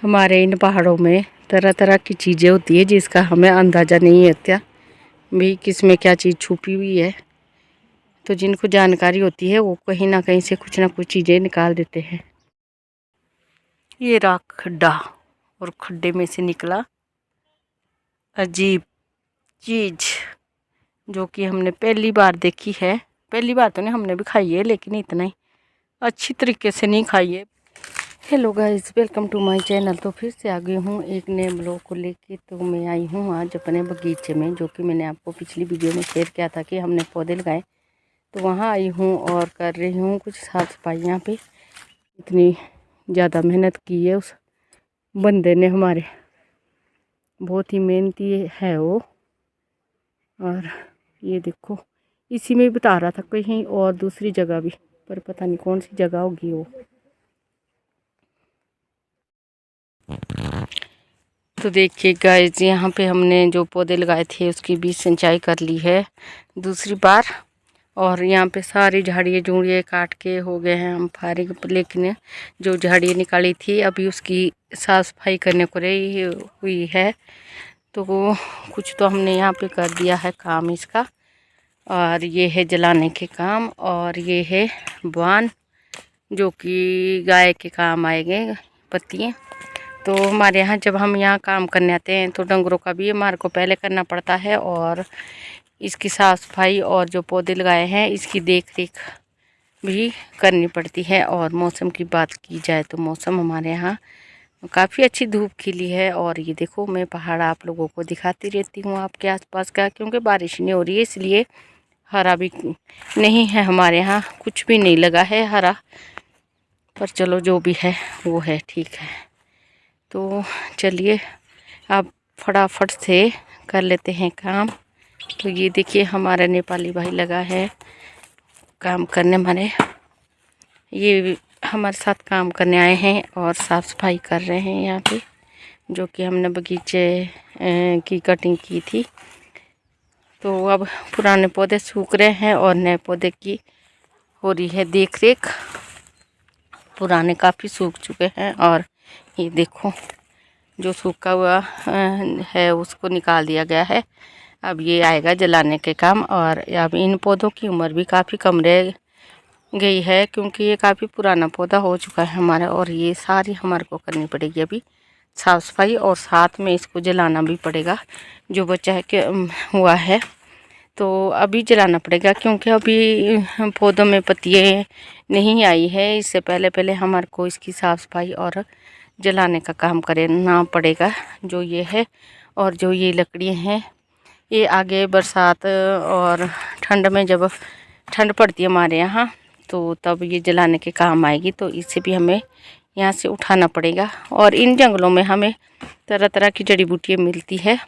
हमारे इन पहाड़ों में तरह तरह की चीज़ें होती है जिसका हमें अंदाज़ा नहीं होता भी किसमें क्या चीज़ छुपी हुई है। तो जिनको जानकारी होती है वो कहीं ना कहीं से कुछ ना कुछ चीज़ें निकाल देते हैं। ये रहा खड्डा और खड्डे में से निकला अजीब चीज़ जो कि हमने पहली बार देखी है। पहली बार तो नहीं, हमने भी खाई है लेकिन इतना ही अच्छी तरीके से नहीं खाई है। Hello guys, welcome to my channel. तो फिर से आ गई हूँ एक नए ब्लॉग को लेके। तो मैं आई हूँ आज अपने बगीचे में, जो कि मैंने आपको पिछली वीडियो में शेयर किया था कि हमने पौधे लगाए। तो वहाँ आई हूँ और कर रही हूँ कुछ साफ़ सफाई। यहाँ पे इतनी ज़्यादा मेहनत की है उस बंदे ने हमारे, बहुत ही मेहनती है वो। और ये देखो, इसी में बता रहा था कहीं और दूसरी जगह भी, पर पता नहीं कौन सी जगह होगी वो। तो देखिए गाइस, यहाँ पे हमने जो पौधे लगाए थे उसकी भी सिंचाई कर ली है दूसरी बार। और यहाँ पे सारी झाड़ियाँ झूड़ियाँ काट के हो गए हैं हम फारिग, लेकिन जो झाड़ियाँ निकाली थी अभी उसकी साफ़ सफाई करने को रही हुई है। तो वो कुछ तो हमने यहाँ पे कर दिया है काम इसका। और ये है जलाने के काम, और ये है बान जो कि गाय के काम आएंगे पत्तियाँ। तो हमारे यहाँ जब हम यहाँ काम करने आते हैं तो डंगरों का भी हमारे को पहले करना पड़ता है, और इसकी साफ़ सफाई और जो पौधे लगाए हैं इसकी देख रेख भी करनी पड़ती है। और मौसम की बात की जाए तो मौसम हमारे यहाँ काफ़ी अच्छी धूप खिली है। और ये देखो, मैं पहाड़ आप लोगों को दिखाती रहती हूँ आपके आसपास का, क्योंकि बारिश नहीं हो रही है इसलिए हरा भी नहीं है हमारे यहाँ, कुछ भी नहीं लगा है हरा। पर चलो जो भी है वो है, ठीक है। तो चलिए अब फटाफट से कर लेते हैं काम। तो ये देखिए, हमारा नेपाली भाई लगा है काम करने। हमारे ये हमारे साथ काम करने आए हैं और साफ़ सफाई कर रहे हैं यहाँ पे, जो कि हमने बगीचे की कटिंग की थी। तो अब पुराने पौधे सूख रहे हैं और नए पौधे की हो रही है देख रेख। पुराने काफ़ी सूख चुके हैं और ये देखो जो सूखा हुआ है उसको निकाल दिया गया है। अब ये आएगा जलाने के काम। और अब इन पौधों की उम्र भी काफ़ी कम रह गई है, क्योंकि ये काफ़ी पुराना पौधा हो चुका है हमारा। और ये सारी हमारे को करनी पड़ेगी अभी साफ़ सफाई, और साथ में इसको जलाना भी पड़ेगा जो बचा है कि हुआ है। तो अभी जलाना पड़ेगा क्योंकि अभी पौधों में पत्तियाँ नहीं आई है। इससे पहले पहले हमारे को इसकी साफ़ सफाई और जलाने का काम करना पड़ेगा जो ये है। और जो ये लकड़ियाँ हैं ये आगे बरसात और ठंड में, जब ठंड पड़ती है हमारे यहाँ, तो तब ये जलाने के काम आएगी। तो इसे भी हमें यहाँ से उठाना पड़ेगा। और इन जंगलों में हमें तरह तरह की जड़ी बूटियाँ मिलती है।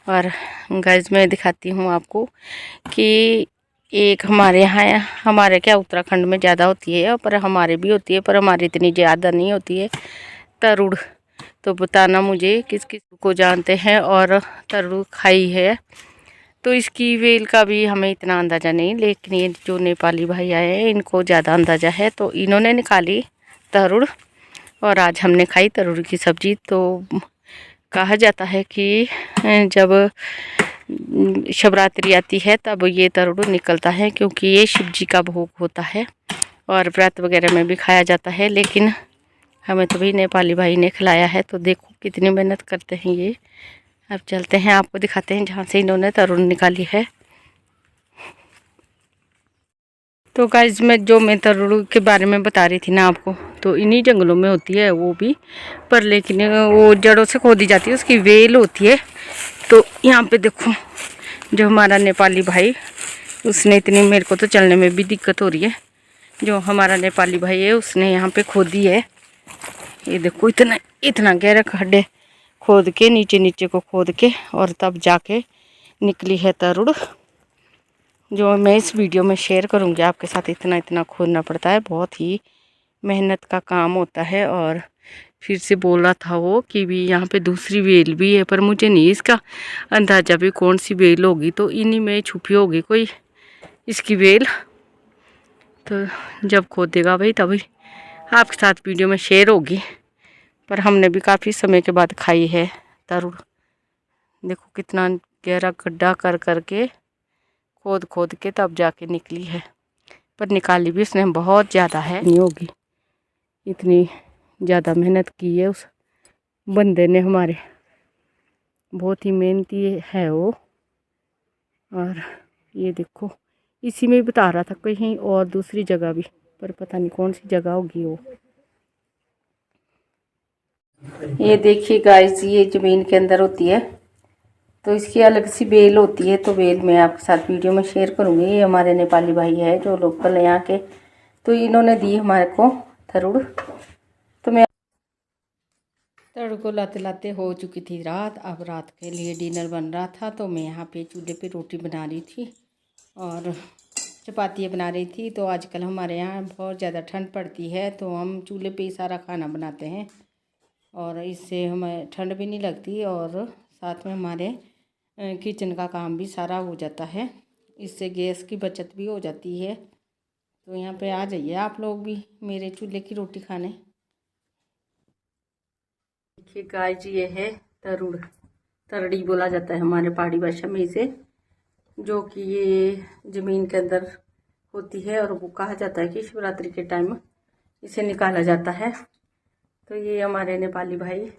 और गाइस, मैं दिखाती हूँ आपको कि एक हमारे यहाँ, हमारे क्या उत्तराखंड में ज़्यादा होती है, पर हमारे भी होती है, पर हमारी इतनी ज़्यादा नहीं होती है, तरुड़। तो बताना मुझे किस किस को जानते हैं और तरुड़ खाई है। तो इसकी वेल का भी हमें इतना अंदाज़ा नहीं, लेकिन ये जो नेपाली भाई आए हैं इनको ज़्यादा अंदाज़ा है। तो इन्होंने निकाली तरुड़ और आज हमने खाई तरुड़ की सब्ज़ी। तो कहा जाता है कि जब शिवरात्रि आती है तब ये तरुड़ निकलता है, क्योंकि ये शिव जी का भोग होता है और व्रत वगैरह में भी खाया जाता है। लेकिन हमें तो भी नेपाली भाई ने खिलाया है। तो देखो कितनी मेहनत करते हैं ये। अब चलते हैं, आपको दिखाते हैं जहाँ से इन्होंने तरुड़ निकाली है। तो गाइस, मैं तरुड़ के बारे में बता रही थी ना आपको, तो इन्हीं जंगलों में होती है वो भी, पर लेकिन वो जड़ों से खोदी जाती है, उसकी वेल होती है। तो यहाँ पे देखो, जो हमारा नेपाली भाई, उसने इतनी, मेरे को तो चलने में भी दिक्कत हो रही है, जो हमारा नेपाली भाई है उसने यहाँ पे खोदी है। ये देखो, इतना इतना गहरा खड्डे खोद के, नीचे नीचे को खोद के, और तब जाके निकली है तरुड़, जो मैं इस वीडियो में शेयर करूँगी आपके साथ। इतना इतना खोदना पड़ता है, बहुत ही मेहनत का काम होता है। और फिर से बोल रहा था वो कि भी यहाँ पे दूसरी वेल भी है, पर मुझे नहीं इसका अंदाज़ा भी कौन सी वेल होगी। तो इन्हीं में छुपी होगी कोई इसकी वेल। तो जब खोदेगा भाई तभी आपके साथ वीडियो में शेयर होगी। पर हमने भी काफ़ी समय के बाद खाई है तरुड़। देखो कितना गहरा गड्ढा कर करके खोद खोद के तब जाके निकली है, पर निकाली भी उसने बहुत ज़्यादा है, नहीं होगी। इतनी ज़्यादा मेहनत की है उस बंदे ने हमारे, बहुत ही मेहनती है वो। और ये देखो इसी में बता रहा था कहीं और दूसरी जगह भी, पर पता नहीं कौन सी जगह होगी वो। ये देखिए गाइस, ये ज़मीन के अंदर होती है तो इसकी अलग सी बेल होती है, तो बेल मैं आपके साथ वीडियो में शेयर करूँगी। ये हमारे नेपाली भाई है जो लोकल है यहाँ के, तो इन्होंने दी हमारे को थरुड़। तो मैं तरुड़ को लाते लाते हो चुकी थी रात। अब रात के लिए डिनर बन रहा था, तो मैं यहाँ पे चूल्हे पे रोटी बना रही थी और चपातियाँ बना रही थी। तो आजकल हमारे यहाँ बहुत ज़्यादा ठंड पड़ती है, तो हम चूल्हे पे ही सारा खाना बनाते हैं और इससे हमें ठंड भी नहीं लगती और साथ में हमारे किचन का काम भी सारा हो जाता है। इससे गैस की बचत भी हो जाती है। तो यहाँ पे आ जाइए आप लोग भी मेरे चूल्हे की रोटी खाने। देखिए गाइस, ये है तरुड़, तरड़ी बोला जाता है हमारे पहाड़ी भाषा में इसे, जो कि ये ज़मीन के अंदर होती है और वो कहा जाता है कि शिवरात्रि के टाइम इसे निकाला जाता है। तो ये हमारे नेपाली भाई,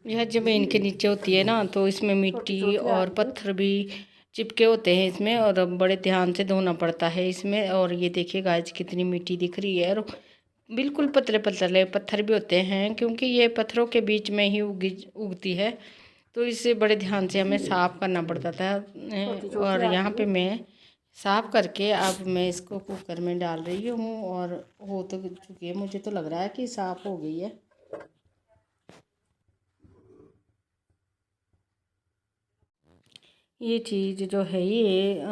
यह ज़मीन के नीचे होती है ना, तो इसमें मिट्टी और पत्थर भी चिपके होते हैं इसमें, और बड़े ध्यान से धोना पड़ता है इसमें। और ये देखिए गाइस कितनी मिट्टी दिख रही है, और बिल्कुल पतले पतले पत्थर भी होते हैं, क्योंकि ये पत्थरों के बीच में ही उगती है, तो इसे बड़े ध्यान से हमें साफ़ करना पड़ता था। और यहाँ पे मैं साफ़ करके अब मैं इसको कुकर में डाल रही हूँ, और हो तो चुकी है, मुझे तो लग रहा है कि साफ़ हो गई है। ये चीज़ जो है ये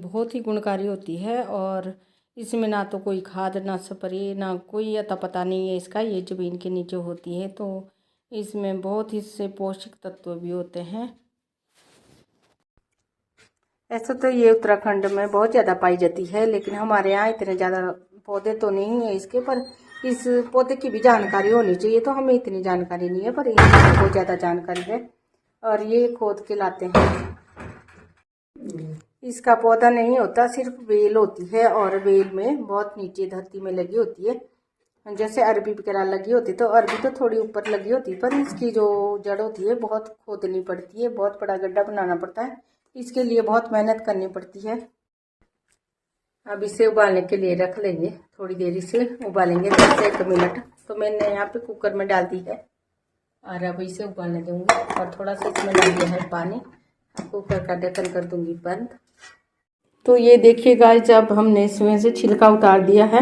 बहुत ही गुणकारी होती है, और इसमें ना तो कोई खाद ना स्प्रे ना कोई अता पता नहीं है इसका, ये ज़मीन के नीचे होती है, तो इसमें बहुत ही से पौष्टिक तत्व भी होते हैं। ऐसा तो ये उत्तराखंड में बहुत ज़्यादा पाई जाती है, लेकिन हमारे यहाँ इतने ज़्यादा पौधे तो नहीं है इसके, पर इस पौधे की भी जानकारी होनी चाहिए, तो हमें इतनी जानकारी नहीं है, पर इसकी बहुत ज़्यादा जानकारी है। और ये खोद के लाते हैं, इसका पौधा नहीं होता, सिर्फ बेल होती है, और बेल में बहुत नीचे धरती में लगी होती है। जैसे अरबी वगैरह लगी होती, तो अरबी तो थोड़ी ऊपर लगी होती, पर इसकी जो जड़ होती है बहुत खोदनी पड़ती है, बहुत बड़ा गड्ढा बनाना पड़ता है, इसके लिए बहुत मेहनत करनी पड़ती है। अब इसे उबालने के लिए रख लेंगे, थोड़ी देर इसे उबालेंगे 10 से 1 मिनट। तो मैंने यहाँ पे कुकर में डाल दी है और अब इसे उबालने दूंगी, और थोड़ा सा इसमें डाल दिया है पानी। कुकर का ढक्कन कर दूंगी बंद। तो ये देखिए गाइस, अब हमने इसमें से छिलका उतार दिया है,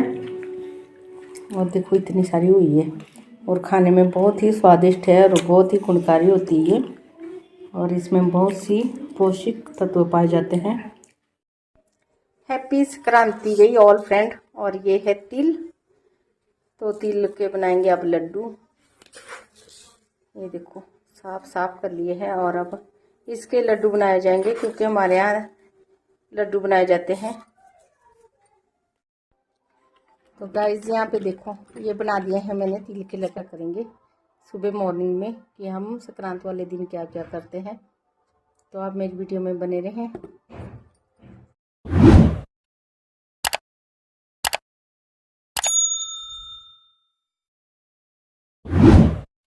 और देखो इतनी सारी हुई है, और खाने में बहुत ही स्वादिष्ट है और बहुत ही गुणकारी होती है, और इसमें बहुत सी पौष्टिक तत्व पाए जाते हैं। हैप्पी संक्रांति गई ऑल फ्रेंड। और ये है तिल, तो तिल के बनाएंगे अब लड्डू। ये देखो साफ साफ कर लिए हैं, और अब इसके लड्डू बनाए जाएंगे, क्योंकि हमारे यहाँ लड्डू बनाए जाते हैं। तो गाइस यहाँ पे देखो ये बना दिए हैं मैंने तिल के लड्डू। करेंगे सुबह मॉर्निंग में कि हम संक्रांत वाले दिन क्या क्या करते हैं, तो आप मेरी वीडियो में बने रहें।